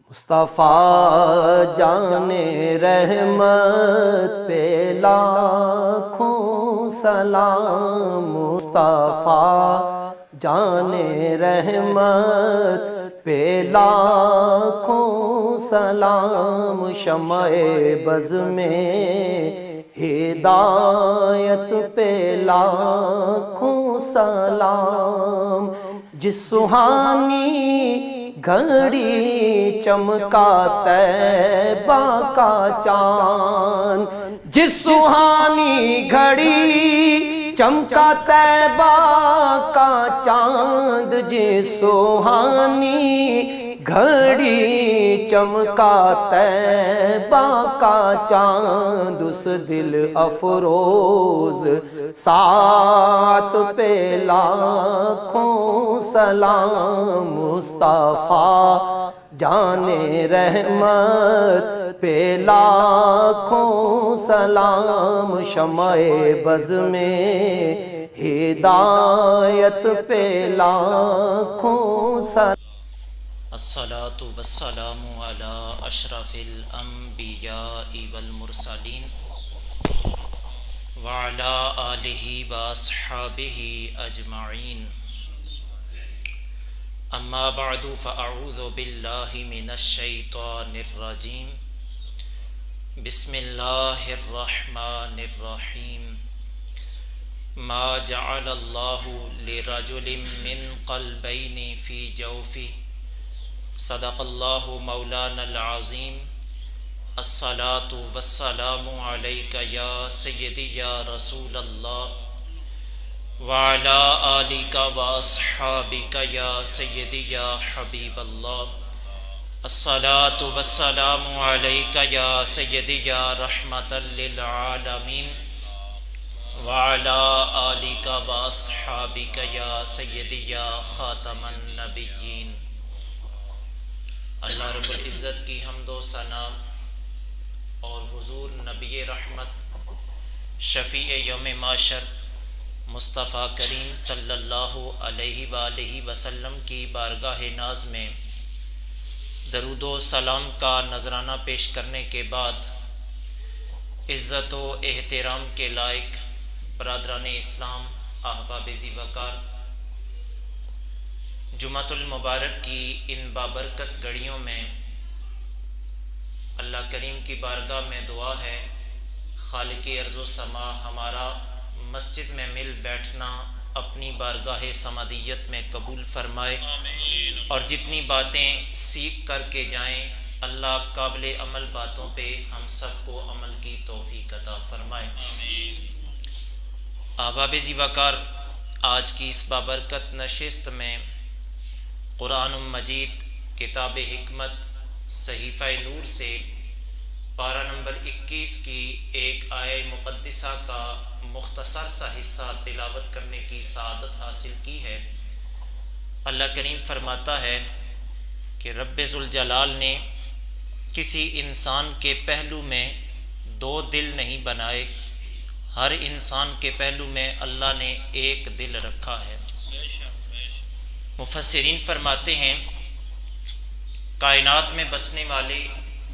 مصطفیٰ جان رحمت پہ لاکھوں سلام، مصطفیٰ جان رحمت پہ لاکھوں سلام، شمع بز میں ہدایت پہ لاکھوں سلام، جس سہانی گھڑی چمکا طیبہ کا چاند، جس سہانی گھڑی چمکا طیبہ کا چاند، جس سہانی گھڑی چمکا طیبہ کا چاند، اس دل افروز ساعت پہ لاکھوں سلام، مصطفیٰ جان رحمت پہ لاکھوں سلام، شمع بز میں ہدایت پہ لاکھوں سلام۔ الصلاة والسلام على اشرف الانبیاء والمرسلین وعلى آلہ واصحابہ اجمعین، اما بعد فاعوذ باللہ من الشیطان الرجیم، بسم اللہ الرحمن الرحیم، ما جعل اللہ لرجل من قلبین فی جوفہ، صدق اللہ مولانا العظیم۔ الصلاة والسلام علیک یا سیدی یا رسول اللہ، وعلی آلک واصحابک یا سیدی یا حبیب اللہ۔ الصلاة والسلام علیک یا سیدی یا رحمت للعالمین، وعلی آلک واصحابک یا سیدی یا خاتم النبیین۔ اللہ رب العزت کی حمد و ثنا اور حضور نبی رحمت شفیع یوم معاشر مصطفیٰ کریم صلی اللہ علیہ وآلہ وسلم کی بارگاہ ناز میں درود و سلام کا نذرانہ پیش کرنے کے بعد، عزت و احترام کے لائق برادران اسلام، احباب ذی وقار، جمعۃ المبارک کی ان بابرکت گھڑیوں میں اللہ کریم کی بارگاہ میں دعا ہے، خالق ارض و سما ہمارا مسجد میں مل بیٹھنا اپنی بارگاہ سمادیت میں قبول فرمائے، اور جتنی باتیں سیکھ کر کے جائیں اللہ قابل عمل باتوں پہ ہم سب کو عمل کی توفیق عطا فرمائے۔ احباب ذی وقار، آج کی اس بابرکت نشست میں قرآن مجید کتاب حکمت صحیفہ نور سے پارہ نمبر 21 کی ایک آیہ مقدسہ کا مختصر سا حصہ تلاوت کرنے کی سعادت حاصل کی ہے۔ اللہ کریم فرماتا ہے کہ رب ذوالجلال نے کسی انسان کے پہلو میں دو دل نہیں بنائے، ہر انسان کے پہلو میں اللہ نے ایک دل رکھا ہے۔ مفسرین فرماتے ہیں کائنات میں بسنے والے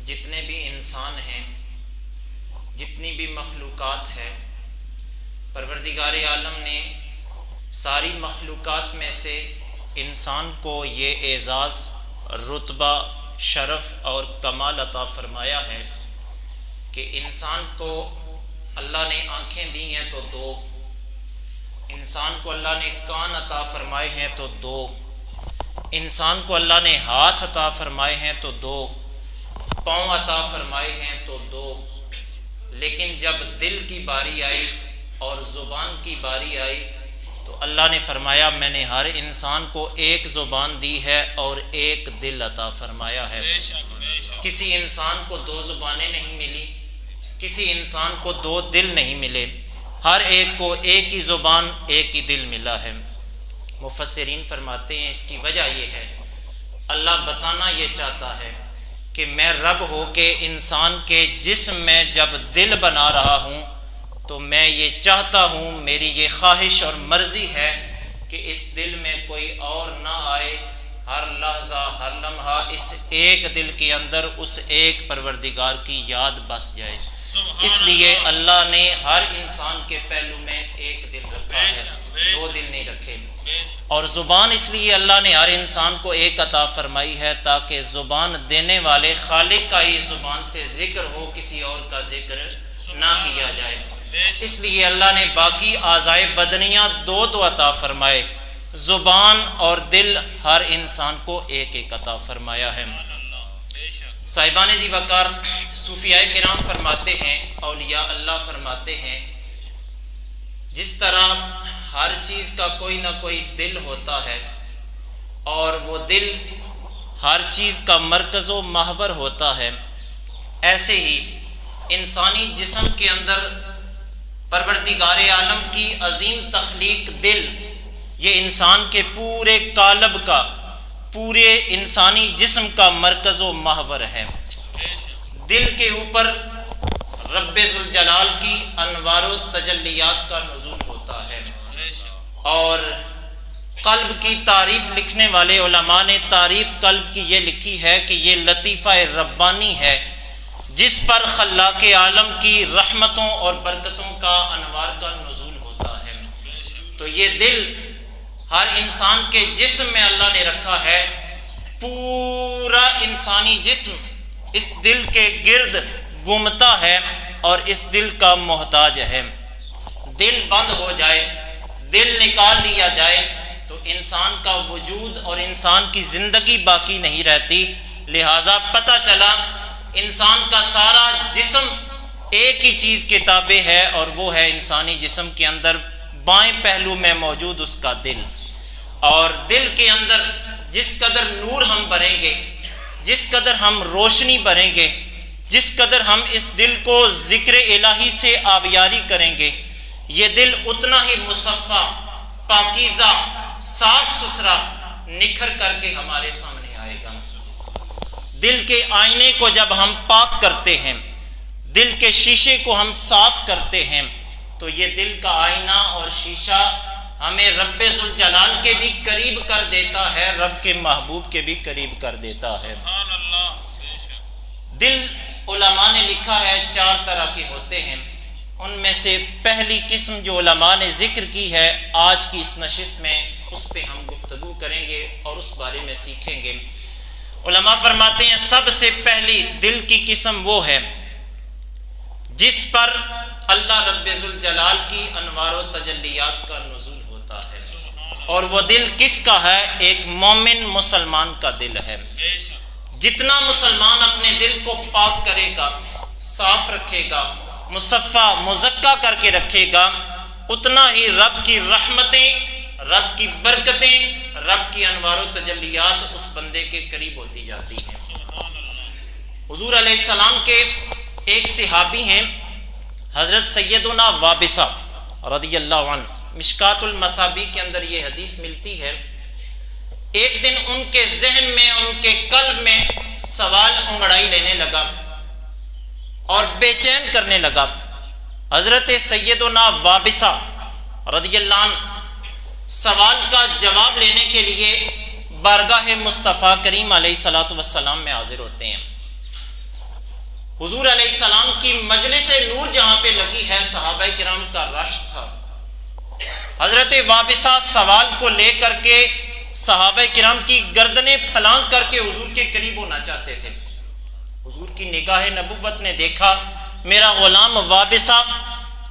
جتنے بھی انسان ہیں، جتنی بھی مخلوقات ہے، پروردگار عالم نے ساری مخلوقات میں سے انسان کو یہ اعزاز، رتبہ، شرف اور کمال عطا فرمایا ہے کہ انسان کو اللہ نے آنکھیں دی ہیں تو دو، انسان کو اللہ نے کان عطا فرمائے ہیں تو دو، انسان کو اللہ نے ہاتھ عطا فرمائے ہیں تو دو، پاؤں عطا فرمائے ہیں تو دو، لیکن جب دل کی باری آئی اور زبان کی باری آئی تو اللہ نے فرمایا میں نے ہر انسان کو ایک زبان دی ہے اور ایک دل عطا فرمایا ہے۔ کسی انسان کو دو زبانیں نہیں ملی، کسی انسان کو دو دل نہیں ملے، ہر ایک کو ایک ہی زبان، ایک ہی دل ملا ہے۔ مفسرین فرماتے ہیں اس کی وجہ یہ ہے، اللہ بتانا یہ چاہتا ہے کہ میں رب ہو کے انسان کے جسم میں جب دل بنا رہا ہوں تو میں یہ چاہتا ہوں، میری یہ خواہش اور مرضی ہے کہ اس دل میں کوئی اور نہ آئے ہر لحظہ ہر لمحہ اس ایک دل کے اندر اس ایک پروردگار کی یاد بس جائے۔ اس لیے اللہ نے ہر انسان کے پہلو میں ایک دل رکھا ہے، دو دل نہیں رکھے۔ اور زبان اس لیے اللہ نے ہر انسان کو ایک عطا فرمائی ہے تاکہ زبان دینے والے خالق کا ہی زبان سے ذکر ہو، کسی اور کا ذکر نہ کیا جائے۔ اس لیے اللہ نے باقی اعضائے بدنیاں دو دو عطا فرمائے، زبان اور دل ہر انسان کو ایک ایک عطا فرمایا ہے۔ صاحبان ذی وقار صوفیاء کرام فرماتے ہیں، اولیاء اللہ فرماتے ہیں، جس طرح ہر چیز کا کوئی نہ کوئی دل ہوتا ہے اور وہ دل ہر چیز کا مرکز و محور ہوتا ہے، ایسے ہی انسانی جسم کے اندر پروردگار عالم کی عظیم تخلیق دل، یہ انسان کے پورے قالب کا، پورے انسانی جسم کا مرکز و محور ہے۔ دل کے اوپر رب ذوالجلال کی انوار و تجلیات کا نزول ہوتا ہے، اور قلب کی تعریف لکھنے والے علماء نے تعریف قلب کی یہ لکھی ہے کہ یہ لطیفہ ربانی ہے جس پر خلاق عالم کی رحمتوں اور برکتوں کا انوار کا نزول ہوتا ہے۔ تو یہ دل ہر انسان کے جسم میں اللہ نے رکھا ہے، پورا انسانی جسم اس دل کے گرد گھومتا ہے اور اس دل کا محتاج ہے۔ دل بند ہو جائے، دل نکال لیا جائے تو انسان کا وجود اور انسان کی زندگی باقی نہیں رہتی۔ لہٰذا پتہ چلا انسان کا سارا جسم ایک ہی چیز کے تابع ہے، اور وہ ہے انسانی جسم کے اندر بائیں پہلو میں موجود اس کا دل۔ اور دل کے اندر جس قدر نور ہم بھریں گے، جس قدر ہم روشنی بھریں گے، جس قدر ہم اس دل کو ذکر الہی سے آبیاری کریں گے، یہ دل اتنا ہی مصفا، پاکیزہ، صاف ستھرا نکھر کر کے ہمارے سامنے آئے گا۔ دل کے آئینے کو جب ہم پاک کرتے ہیں، دل کے شیشے کو ہم صاف کرتے ہیں، تو یہ دل کا آئینہ اور شیشہ ہمیں رب ذوالجلال کے بھی قریب کر دیتا ہے، رب کے محبوب کے بھی قریب کر دیتا ہے۔ دل علماء نے لکھا ہے 4 طرح کے ہوتے ہیں، ان میں سے پہلی قسم جو علماء نے ذکر کی ہے آج کی اس نشست میں، اس پہ ہم گفتگو کریں گے اور اس بارے میں سیکھیں گے۔ علماء فرماتے ہیں سب سے پہلی دل کی قسم وہ ہے جس پر اللہ رب ذوالجلال کی انوار و تجلیات کا نزول ہوتا ہے، اور وہ دل کس کا ہے؟ ایک مومن مسلمان کا دل ہے۔ جتنا مسلمان اپنے دل کو پاک کرے گا، صاف رکھے گا، مصفا مزکا کر کے رکھے گا، اتنا ہی رب کی رحمتیں، رب کی برکتیں، رب کی انوار و تجلیات اس بندے کے قریب ہوتی جاتی ہیں۔ حضور علیہ السلام کے ایک صحابی ہیں حضرت سیدنا وابصہ رضی اللہ عنہ، مشکات المصابیح کے اندر یہ حدیث ملتی ہے۔ ایک دن ان کے ذہن میں، ان کے قلب میں سوال انگڑائی لینے لگا اور بے چین کرنے لگا۔ حضرت سیدنا وابصہ رضی اللہ عنہ سوال کا جواب لینے کے لیے بارگاہ مصطفیٰ کریم علیہ السلام میں حاضر ہوتے ہیں۔ حضور علیہ السلام کی مجلس نور جہاں پہ لگی ہے، صحابہ کرام کا رش تھا۔ حضرت وابصہ سوال کو لے کر کے صحابہ کرام کی گردنیں پھلانگ کر کے حضور کے قریب ہونا چاہتے تھے۔ حضور کی نگاہ نبوت نے دیکھا میرا غلام وابصہ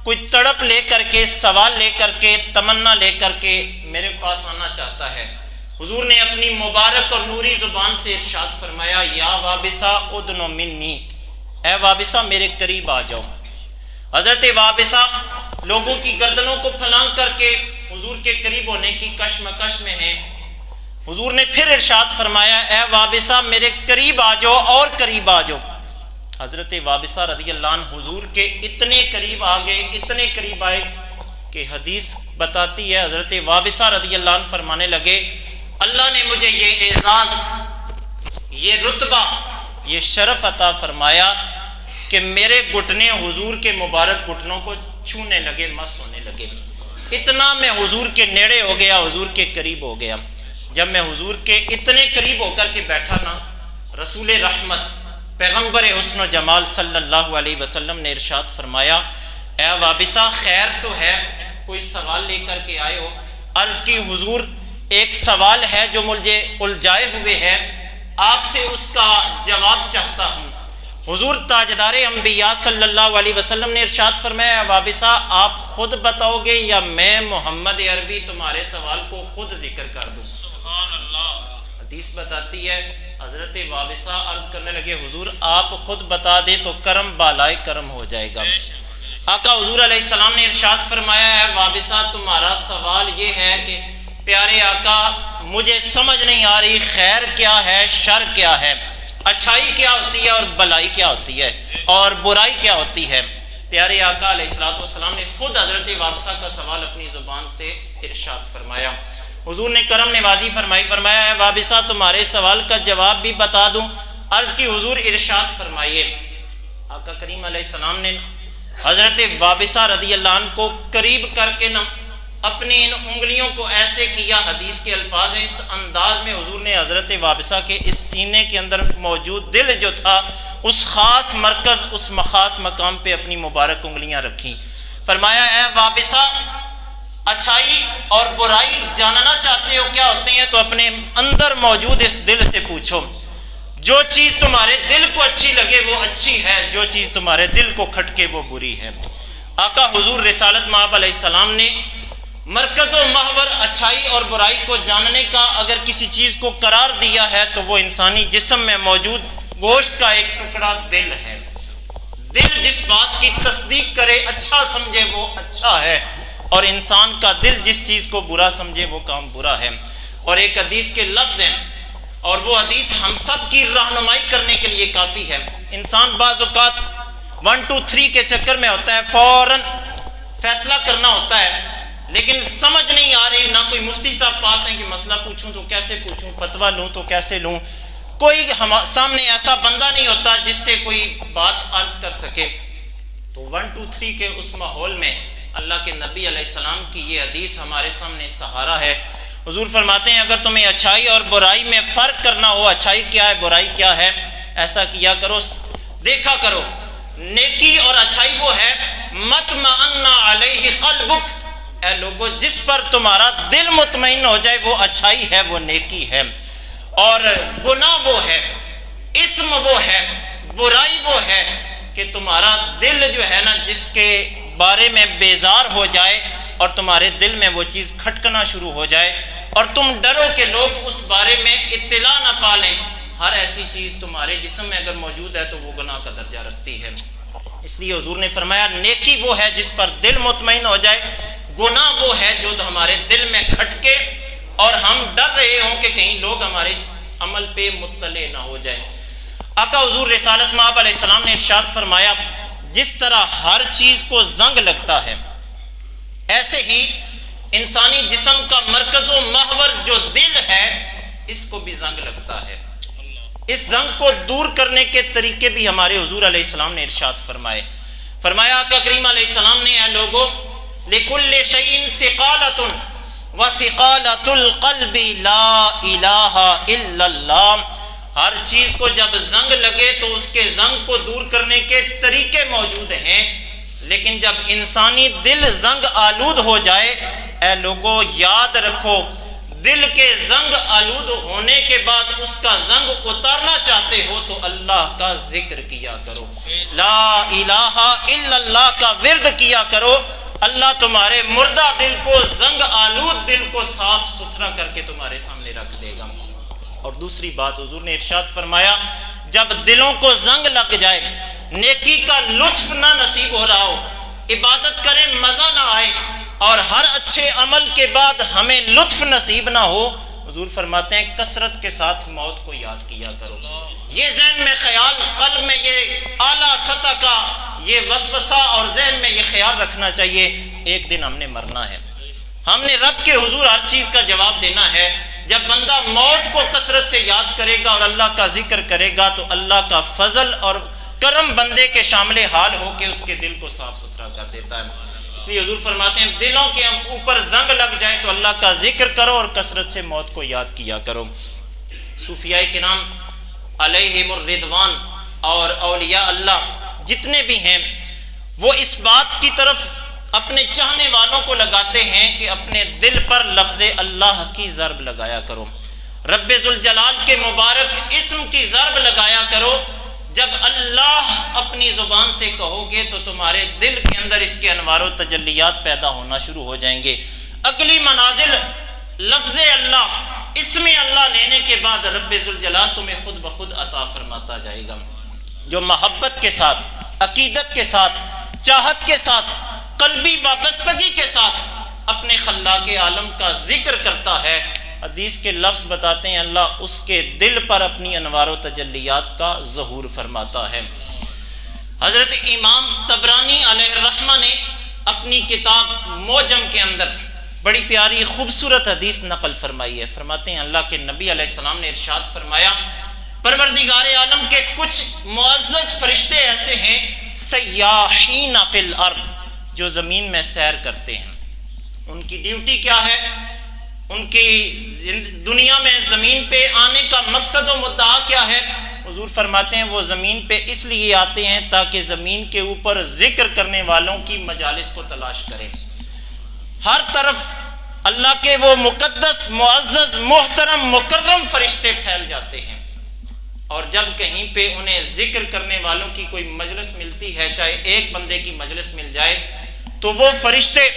کوئی تڑپ لے کر کے، سوال لے کر کے، تمنا لے کر کے میرے پاس آنا چاہتا ہے۔ حضور نے اپنی مبارک اور نوری زبان سے ارشاد فرمایا، یا وابصہ ادنو منی، اے وابصہ میرے قریب آ جاؤ۔ حضرت وابصہ لوگوں کی گردنوں کو پھلانگ کر کے حضور کے قریب ہونے کی کشمکش میں ہیں۔ حضور نے پھر ارشاد فرمایا، اے وابصہ میرے قریب آ جاؤ اور قریب آ جاؤ۔ حضرت وابصہ رضی اللہ عنہ حضور کے اتنے قریب آ گئے، اتنے قریب آئے کہ حدیث بتاتی ہے حضرت وابصہ رضی اللہ عنہ فرمانے لگے، اللہ نے مجھے یہ اعزاز، یہ رتبہ، یہ شرف عطا فرمایا کہ میرے گھٹنے حضور کے مبارک گھٹنوں کو چھونے لگے، مس ہونے لگے۔ اتنا میں حضور کے نیڑے ہو گیا، حضور کے قریب ہو گیا۔ جب میں حضور کے اتنے قریب ہو کر کے بیٹھا نا، رسول رحمت پیغمبر حسن و جمال صلی اللہ علیہ وسلم نے ارشاد فرمایا، اے وابسہ خیر تو ہے، کوئی سوال لے کر کے آئے ہو؟ عرض کی حضور ایک سوال ہے جو مجھے الجھائے ہوئے ہے، آپ سے اس کا جواب چاہتا ہوں۔ حضور تاجدار انبیاء صلی اللہ علیہ وسلم نے ارشاد فرمایا، وابسہ آپ خود بتاؤ گے یا میں محمد عربی تمہارے سوال کو خود ذکر کر دوں؟ سبحان اللہ۔ حدیث بتاتی ہے حضرت وابسہ عرض کرنے لگے، حضور آپ خود بتا دے تو کرم بالائے کرم ہو جائے گا۔ آقا حضور علیہ السلام نے ارشاد فرمایا، ہے وابسہ تمہارا سوال یہ ہے کہ پیارے آقا مجھے سمجھ نہیں آ رہی، خیر کیا ہے، شر کیا ہے، اچھائی کیا ہوتی ہے اور بلائی کیا ہوتی ہے اور برائی کیا ہوتی ہے؟ پیارے آقا علیہ السلام نے خود حضرت وابسہ کا سوال اپنی زبان سے ارشاد فرمایا۔ حضور نے کرم نوازی فرمایا ہے وابسہ تمہارے سوال کا جواب بھی بتا دوں؟ عرض کی حضور ارشاد فرمائیے۔ آقا کریم علیہ السلام نے حضرت وابسہ رضی اللہ عنہ کو قریب کر کے اپنی ان انگلیوں کو ایسے کیا، حدیث کے الفاظ ہیں، اس انداز میں حضور نے حضرت وابسہ کے اس سینے کے اندر موجود دل جو تھا اس خاص مرکز، اس خاص مقام پہ اپنی مبارک انگلیاں رکھیں۔ فرمایا، اے وابسہ اچھائی اور برائی جاننا چاہتے ہو کیا ہوتے ہیں تو اپنے اندر موجود اس دل سے پوچھو۔ جو چیز تمہارے دل کو اچھی لگے وہ اچھی ہے، جو چیز تمہارے دل کو کھٹکے وہ بری ہے۔ آقا حضور رسالت مآب علیہ السلام نے مرکز و محور اچھائی اور برائی کو جاننے کا اگر کسی چیز کو قرار دیا ہے تو وہ انسانی جسم میں موجود گوشت کا ایک ٹکڑا دل ہے۔ دل جس بات کی تصدیق کرے، اچھا سمجھے وہ اچھا ہے، اور انسان کا دل جس چیز کو برا سمجھے وہ کام برا ہے۔ اور ایک حدیث کے لفظ ہیں اور وہ حدیث ہم سب کی رہنمائی کرنے کے لیے کافی ہے۔ انسان بعض اوقات 1 2 3 کے چکر میں ہوتا ہے، فوراً فیصلہ کرنا ہوتا ہے، لیکن سمجھ نہیں آ رہی، نہ کوئی مفتی صاحب پاس ہیں کہ مسئلہ پوچھوں تو کیسے پوچھوں، فتویٰ لوں تو کیسے لوں، کوئی سامنے ایسا بندہ نہیں ہوتا جس سے کوئی بات عرض کر سکے۔ تو 1 2 3 کے اس ماحول میں اللہ کے نبی علیہ السلام کی یہ حدیث ہمارے سامنے سہارا ہے۔ حضور فرماتے ہیں اگر تمہیں اچھائی اور برائی میں فرق کرنا ہو، اچھائی کیا ہے برائی کیا ہے، ایسا کیا کرو، دیکھا کرو، نیکی اور اچھائی وہ ہے مطمئن علیہ قلبک، اے لوگو جس پر تمہارا دل مطمئن ہو جائے وہ اچھائی ہے، وہ نیکی ہے، اور گناہ وہ ہے، اسم وہ ہے، برائی وہ ہے کہ تمہارا دل جو ہے نا جس کے بارے میں بیزار ہو جائے اور تمہارے دل میں وہ چیز کھٹکنا شروع ہو جائے اور تم ڈرو کہ لوگ اس بارے میں اطلاع نہ پالیں، ہر ایسی چیز تمہارے جسم میں اگر موجود ہے تو وہ گناہ کا درجہ رکھتی ہے۔ اس لیے حضور نے فرمایا نیکی وہ ہے جس پر دل مطمئن ہو جائے، گناہ وہ ہے جو ہمارے دل میں کھٹکے اور ہم ڈر رہے ہوں کہ کہیں لوگ ہمارے اس عمل پہ مطلع نہ ہو جائیں۔ آقا حضور رسالت مآب علیہ السلام نے ارشاد فرمایا جس طرح ہر چیز کو زنگ لگتا ہے ایسے ہی انسانی جسم کا مرکز و محور جو دل ہے اس کو بھی زنگ لگتا ہے۔ اس زنگ کو دور کرنے کے طریقے بھی ہمارے حضور علیہ السلام نے ارشاد فرمایا آقا کریم علیہ السلام نے، اے لوگو لِكُلِّ شَيْءٍ سِقَالَةٌ وَسِقَالَةُ الْقَلْبِ لَا إِلَٰهَ إِلَّا اللَّهُ، ہر چیز کو جب زنگ لگے تو اس کے زنگ کو دور کرنے کے طریقے موجود ہیں، لیکن جب انسانی دل زنگ آلود ہو جائے، اے لوگو یاد رکھو دل کے زنگ آلود ہونے کے بعد اس کا زنگ اتارنا چاہتے ہو تو اللہ کا ذکر کیا کرو، لا الہ الا اللہ کا ورد کیا کرو، اللہ تمہارے مردہ دل کو، زنگ آلود دل کو صاف ستھرا کر کے تمہارے سامنے رکھ دے گا۔ اور دوسری بات حضور نے ارشاد فرمایا جب دلوں کو زنگ لگ جائے، نیکی کا لطف نہ نصیب ہو رہا ہو، عبادت کریں مزہ نہ آئے اور ہر اچھے عمل کے بعد ہمیں لطف نصیب نہ ہو، حضور فرماتے ہیں کثرت کے ساتھ موت کو یاد کیا کرو۔ یہ ذہن میں خیال، قلب میں یہ اعلیٰ سطح کا یہ وسوسہ اور ذہن میں یہ خیال رکھنا چاہیے ایک دن ہم نے مرنا ہے، ہم نے رب کے حضور ہر چیز کا جواب دینا ہے۔ جب بندہ موت کو کثرت سے یاد کرے گا اور اللہ کا ذکر کرے گا تو اللہ کا فضل اور کرم بندے کے شامل حال ہو کے اس کے دل کو صاف ستھرا کر دیتا ہے۔ اس لیے حضور فرماتے ہیں دلوں کے اوپر زنگ لگ جائے تو اللہ کا ذکر کرو اور کثرت سے موت کو یاد کیا کرو۔ صوفیاء کرام علیہم الرضوان اور اولیاء اللہ جتنے بھی ہیں وہ اس بات کی طرف اپنے چاہنے والوں کو لگاتے ہیں کہ اپنے دل پر لفظ اللہ کی ضرب لگایا کرو، رب ذوالجلال کے مبارک اسم کی ضرب لگایا کرو۔ جب اللہ اپنی زبان سے کہو گے تو تمہارے دل کے اندر اس کے انوار و تجلیات پیدا ہونا شروع ہو جائیں گے۔ اگلی منازل لفظ اللہ، اسم اللہ لینے کے بعد رب ذوالجلال تمہیں خود بخود عطا فرماتا جائے گا۔ جو محبت کے ساتھ، عقیدت کے ساتھ، چاہت کے ساتھ، قلبی وابستگی کے ساتھ اپنے خلاق عالم کا ذکر کرتا ہے، حدیث کے لفظ بتاتے ہیں اللہ اس کے دل پر اپنی انوار و تجلیات کا ظہور فرماتا ہے۔ حضرت امام طبرانی علیہ الرحمہ نے اپنی کتاب موجم کے اندر بڑی پیاری خوبصورت حدیث نقل فرمائی ہے۔ فرماتے ہیں اللہ کے نبی علیہ السلام نے ارشاد فرمایا پروردگار عالم کے کچھ معزز فرشتے ایسے ہیں سیاحین فی الارض، جو زمین میں سیر کرتے ہیں۔ ان کی ڈیوٹی کیا ہے؟ ان کی دنیا میں زمین پہ آنے کا مقصد و مدعا کیا ہے؟ حضور فرماتے ہیں وہ زمین پہ اس لیے آتے ہیں تاکہ زمین کے اوپر ذکر کرنے والوں کی مجالس کو تلاش کریں۔ ہر طرف اللہ کے وہ مقدس، معزز، محترم، مکرم فرشتے پھیل جاتے ہیں، اور جب کہیں پہ انہیں ذکر کرنے والوں کی کوئی مجلس ملتی ہے، چاہے ایک بندے کی مجلس مل جائے، تو وہ فرشتے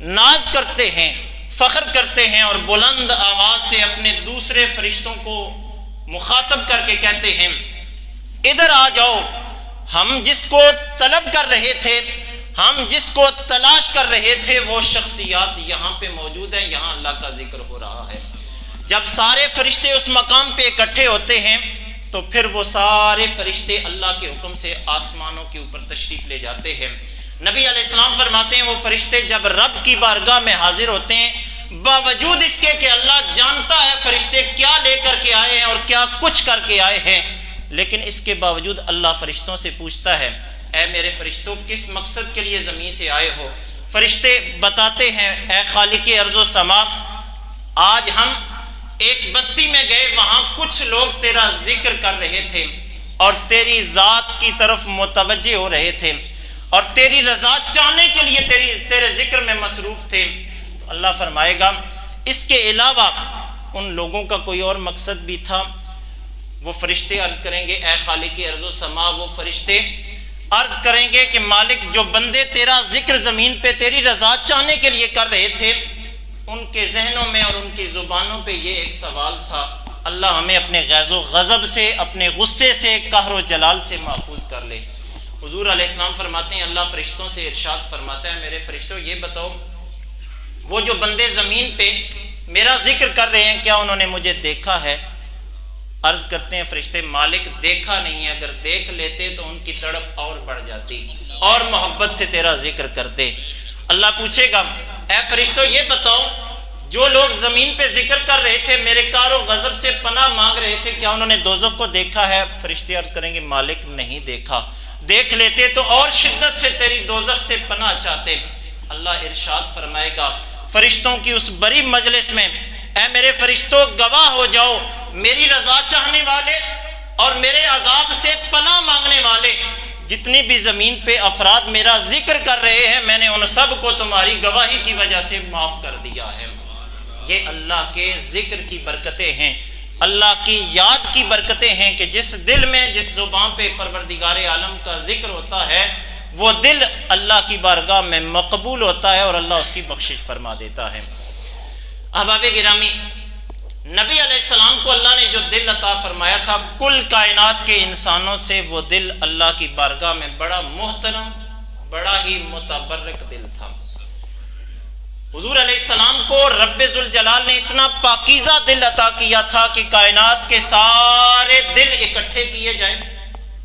ناز کرتے ہیں، فخر کرتے ہیں اور بلند آواز سے اپنے دوسرے فرشتوں کو مخاطب کر کے کہتے ہیں ادھر آ جاؤ، ہم جس کو طلب کر رہے تھے، ہم جس کو تلاش کر رہے تھے، وہ شخصیات یہاں پہ موجود ہیں، یہاں اللہ کا ذکر ہو رہا ہے۔ جب سارے فرشتے اس مقام پہ اکٹھے ہوتے ہیں تو پھر وہ سارے فرشتے اللہ کے حکم سے آسمانوں کے اوپر تشریف لے جاتے ہیں۔ نبی علیہ السلام فرماتے ہیں وہ فرشتے جب رب کی بارگاہ میں حاضر ہوتے ہیں، باوجود اس کے کہ اللہ جانتا ہے فرشتے کیا لے کر کے آئے ہیں اور کیا کچھ کر کے آئے ہیں، لیکن اس کے باوجود اللہ فرشتوں سے پوچھتا ہے اے میرے فرشتوں کس مقصد کے لیے زمین سے آئے ہو؟ فرشتے بتاتے ہیں اے خالق ارض و سما، آج ہم ایک بستی میں گئے، وہاں کچھ لوگ تیرا ذکر کر رہے تھے اور تیری ذات کی طرف متوجہ ہو رہے تھے اور تیری رضا چاہنے کے لیے تیرے ذکر میں مصروف تھے۔ تو اللہ فرمائے گا اس کے علاوہ ان لوگوں کا کوئی اور مقصد بھی تھا؟ وہ فرشتے عرض کریں گے اے خالق ارض و سما، وہ فرشتے عرض کریں گے کہ مالک جو بندے تیرا ذکر زمین پہ تیری رضا چاہنے کے لیے کر رہے تھے، ان کے ذہنوں میں اور ان کی زبانوں پہ یہ ایک سوال تھا، اللہ ہمیں اپنے غیظ و غضب سے، اپنے غصے سے، قہر و جلال سے محفوظ کر لے۔ حضور علیہ السلام فرماتے ہیں اللہ فرشتوں سے ارشاد فرماتا ہے میرے فرشتوں یہ بتاؤ وہ جو بندے زمین پہ میرا ذکر کر رہے ہیں کیا انہوں نے مجھے دیکھا ہے؟ عرض کرتے ہیں فرشتے مالک دیکھا نہیں ہے، اگر دیکھ لیتے تو ان کی تڑپ اور بڑھ جاتی اور محبت سے تیرا ذکر کرتے۔ اللہ پوچھے گا اے فرشتوں یہ بتاؤ جو لوگ زمین پہ ذکر کر رہے تھے، میرے قہر و غضب سے پناہ مانگ رہے تھے، کیا انہوں نے دوزخ کو دیکھا ہے؟ فرشتے عرض کریں گے مالک نہیں دیکھا، دیکھ لیتے تو اور شدت سے تیری دوزخ سے پناہ چاہتے۔ اللہ ارشاد فرمائے گا فرشتوں کی اس بڑی مجلس میں اے میرے فرشتوں گواہ ہو جاؤ، میری رضا چاہنے والے اور میرے عذاب سے پناہ مانگنے والے جتنی بھی زمین پہ افراد میرا ذکر کر رہے ہیں، میں نے ان سب کو تمہاری گواہی کی وجہ سے معاف کر دیا ہے۔ یہ اللہ کے ذکر کی برکتیں ہیں، اللہ کی یاد کی برکتیں ہیں کہ جس دل میں، جس زبان پہ پروردگار عالم کا ذکر ہوتا ہے، وہ دل اللہ کی بارگاہ میں مقبول ہوتا ہے اور اللہ اس کی بخشش فرما دیتا ہے۔ احباب گرامی، نبی علیہ السلام کو اللہ نے جو دل عطا فرمایا تھا، کل کائنات کے انسانوں سے وہ دل اللہ کی بارگاہ میں بڑا محترم، بڑا ہی متبرک دل تھا۔ حضور علیہ السلام کو رب ذوالجلال نے اتنا پاکیزہ دل عطا کیا تھا کہ کائنات کے سارے دل اکٹھے کیے جائیں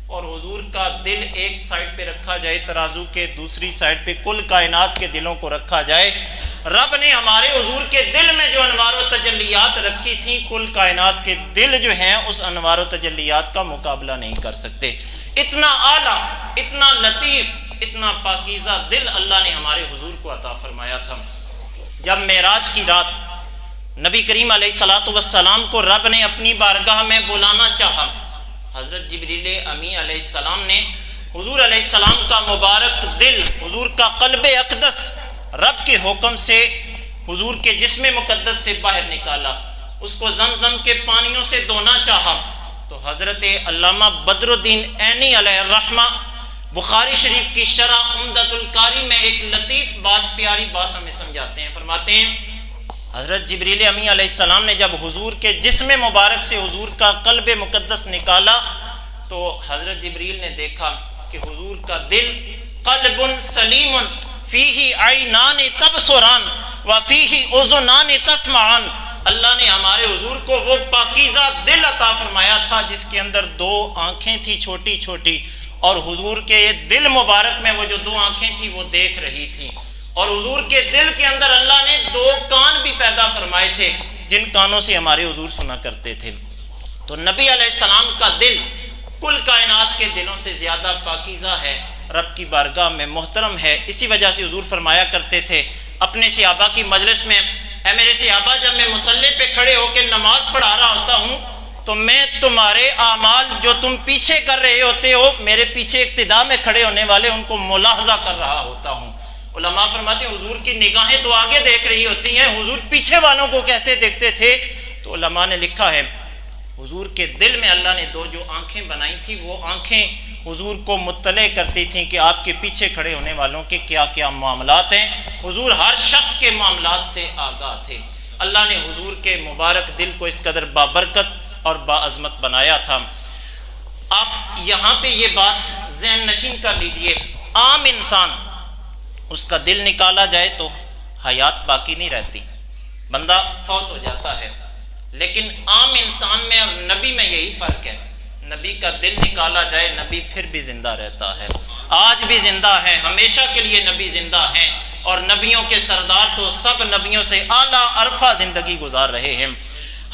اور حضور کا دل ایک سائڈ پہ رکھا جائے، ترازو کے دوسری سائڈ پہ کل کائنات کے دلوں کو رکھا جائے، رب نے ہمارے حضور کے دل میں جو انوار و تجلیات رکھی تھیں، کل کائنات کے دل جو ہیں اس انوار و تجلیات کا مقابلہ نہیں کر سکتے۔ اتنا اعلیٰ، اتنا لطیف، اتنا پاکیزہ دل اللہ نے ہمارے حضور کو عطا فرمایا تھا۔ جب معراج کی رات نبی کریم علیہ الصلوۃ والسلام کو رب نے اپنی بارگاہ میں بلانا چاہا، حضرت جبریل امی علیہ السلام نے حضور علیہ السلام کا مبارک دل، حضور کا قلب اقدس رب کے حکم سے حضور کے جسم مقدس سے باہر نکالا، اس کو زمزم کے پانیوں سے دھونا چاہا تو حضرت علامہ بدر الدین عینی علیہ الرحمہ بخاری شریف کی شرح عمدۃ القاری میں ایک لطیف بات، پیاری بات ہمیں سمجھاتے ہیں۔ فرماتے ہیں حضرت جبریل امی علیہ السلام نے جب حضور کے جسم مبارک سے حضور کا قلب مقدس نکالا تو حضرت جبریل نے دیکھا کہ حضور کا دل قلب سلیم فیہ عینان تبصران وفیہ اذنان تسمعان، اللہ نے ہمارے حضور کو وہ پاکیزہ دل عطا فرمایا تھا جس کے اندر دو آنکھیں تھی چھوٹی چھوٹی، اور حضور کے دل مبارک میں وہ جو دو آنکھیں تھی وہ دیکھ رہی تھی، اور حضور کے دل کے اندر اللہ نے دو کان بھی پیدا فرمائے تھے جن کانوں سے ہمارے حضور سنا کرتے تھے۔ تو نبی علیہ السلام کا دل کل کائنات کے دلوں سے زیادہ پاکیزہ ہے، رب کی بارگاہ میں محترم ہے۔ اسی وجہ سے حضور فرمایا کرتے تھے اپنے صحابہ کی مجلس میں، اے میرے صحابہ، جب میں مصلی پہ کھڑے ہو کے نماز پڑھا رہا ہوتا ہوں تو میں تمہارے اعمال جو تم پیچھے کر رہے ہوتے ہو، میرے پیچھے اقتداء میں کھڑے ہونے والے، ان کو ملاحظہ کر رہا ہوتا ہوں۔ علماء فرماتے ہیں حضور کی نگاہیں تو آگے دیکھ رہی ہوتی ہیں، حضور پیچھے والوں کو کیسے دیکھتے تھے؟ تو علماء نے لکھا ہے حضور کے دل میں اللہ نے دو جو آنکھیں بنائی تھی، وہ آنکھیں حضور کو مطلع کرتی تھیں کہ آپ کے پیچھے کھڑے ہونے والوں کے کیا کیا معاملات ہیں۔ حضور ہر شخص کے معاملات سے آگاہ تھے۔ اللہ نے حضور کے مبارک دل کو اس قدر بابرکت اور باعظمت بنایا تھا۔ آپ یہاں پہ یہ بات ذہن نشین کر لیجئے، عام انسان اس کا دل نکالا جائے تو حیات باقی نہیں رہتی، بندہ فوت ہو جاتا ہے، لیکن عام انسان میں اور نبی میں یہی فرق ہے، نبی کا دل نکالا جائے نبی پھر بھی زندہ رہتا ہے، آج بھی زندہ ہے، ہمیشہ کے لیے نبی زندہ ہیں، اور نبیوں کے سردار تو سب نبیوں سے اعلیٰ عرفہ زندگی گزار رہے ہیں۔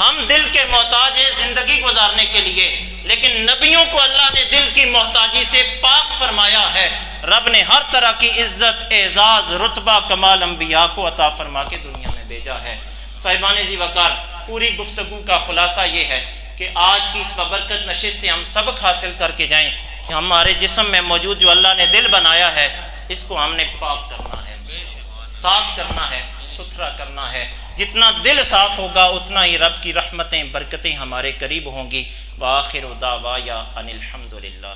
ہم دل کے محتاج ہیں زندگی گزارنے کے لیے، لیکن نبیوں کو اللہ نے دل کی محتاجی سے پاک فرمایا ہے۔ رب نے ہر طرح کی عزت، اعزاز، رتبہ، کمال انبیاء کو عطا فرما کے دنیا میں بھیجا ہے۔ صاحبان ذی وقار، پوری گفتگو کا خلاصہ یہ ہے کہ آج کی اس ببرکت نشست سے ہم سبق حاصل کر کے جائیں کہ ہمارے جسم میں موجود جو اللہ نے دل بنایا ہے اس کو ہم نے پاک کرنا ہے، صاف کرنا ہے، ستھرا کرنا ہے۔ جتنا دل صاف ہوگا اتنا ہی رب کی رحمتیں، برکتیں ہمارے قریب ہوں گی۔ وآخر دعوایا ان الحمد للہ۔